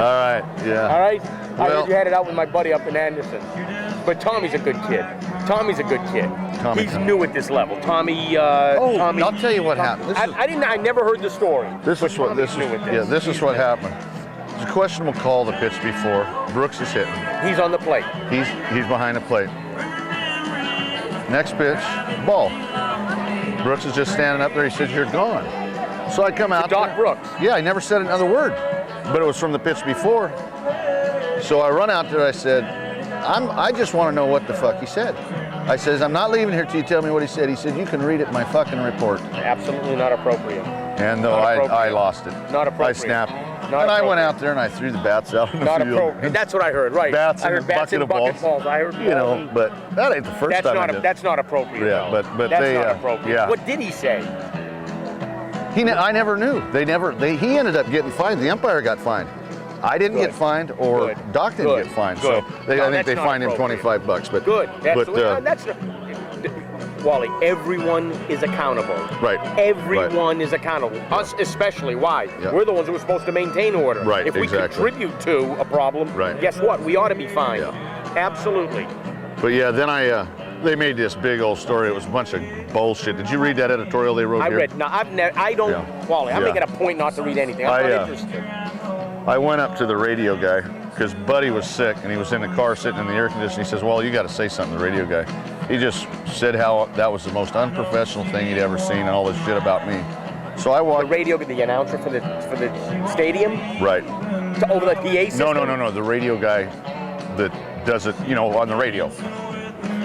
right, yeah. All right? I heard you had it out with my buddy up in Anderson. But Tommy's a good kid. Tommy's a good kid. He's new at this level. Tommy, Tommy, I'll tell you what happened. I never heard the story. This is what happened. It's a questionable call the pitch before. Brooks is hitting. He's on the plate. He's behind the plate. Next pitch, ball. Brooks is just standing up there. He says, "You're gone." So I come out. Doc Brooks. Yeah, I never said another word, but it was from the pitch before. So I run out there. I said, I just want to know what the fuck he said. I says, "I'm not leaving here till you tell me what he said." He said, "You can read it in my fucking report." Absolutely not appropriate. And though I lost it. Not appropriate. I snapped. And I went out there and I threw the bats out in the not field. Appropriate. That's what I heard, right? Bats I heard bats and bucket balls. I heard but that ain't the first time I did. That's not appropriate. Yeah, but that's they, not appropriate. Yeah. What did he say? I never knew. He ended up getting fined. The umpire got fined. I didn't get fined, or Doc didn't get fined. So I think they fined him $25. But good. That's Wally, everyone is accountable. Right. Everyone is accountable. Us especially. Why? Yeah. We're the ones who are supposed to maintain order. Right, if we contribute to a problem, guess what? We ought to be fined. Yeah. Absolutely. But yeah, then they made this big old story. It was a bunch of bullshit. Did you read that editorial they wrote here? I read. No, I don't. Yeah. Wally, I'm making a point not to read anything. I'm not interested. I went up to the radio guy because Buddy was sick and he was in the car sitting in the air conditioning. He says, "Well, you got to say something." The radio guy. He just said how that was the most unprofessional thing he'd ever seen and all this shit about me. So I walked. The announcer for the stadium. Right. Over the PA system. No. The radio guy that does it, on the radio.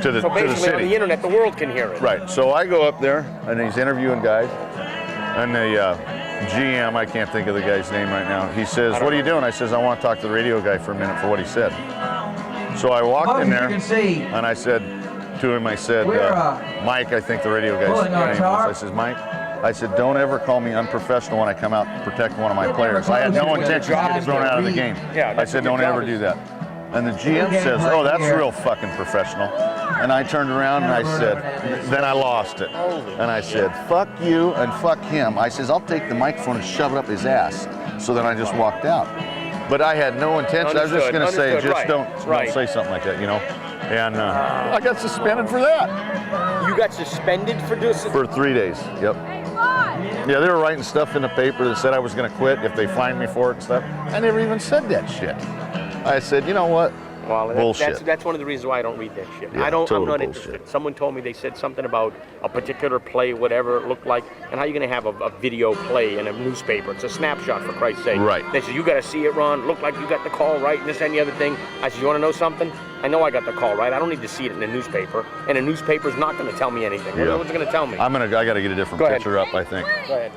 To the city. On the internet, the world can hear it. Right. So I go up there and he's interviewing guys, and the GM, I can't think of the guy's name right now. He says, "What are you doing?" I says, "I want to talk to the radio guy for a minute for what he said." So I walked in there and I said to him, I said, "Mike, I think the radio guy's name was." I says, "Mike," I said, "don't ever call me unprofessional when I come out to protect one of my players. I had no intention of getting thrown out of the game." I said, "Don't ever do that." And the GM says, "Oh, that's real fucking professional." And I turned around and I said, then I lost it. And I said, "Fuck you and fuck him." I says, "I'll take the microphone and shove it up his ass." So then I just walked out. But I had no intention. I was just going to say, don't say something like that, And I got suspended for that. You got suspended for doing this? For 3 days, yep. Yeah, they were writing stuff in the paper that said I was going to quit if they fined me for it and stuff. I never even said that shit. I said, "You know what? Well, bullshit." That's one of the reasons why I don't read that shit. Yeah, I'm not bullshit. interested. Someone told me they said something about a particular play, whatever it looked like, and how are you going to have a video play in a newspaper? It's a snapshot, for Christ's sake. Right. They said, "You got to see it, Ron. Look like you got the call right, and this and the other thing." I said, "You want to know something? I know I got the call right. I don't need to see it in a newspaper, and a newspaper's not going to tell me anything. What's it going to tell me?" I got to get a different picture up, I think. Go ahead.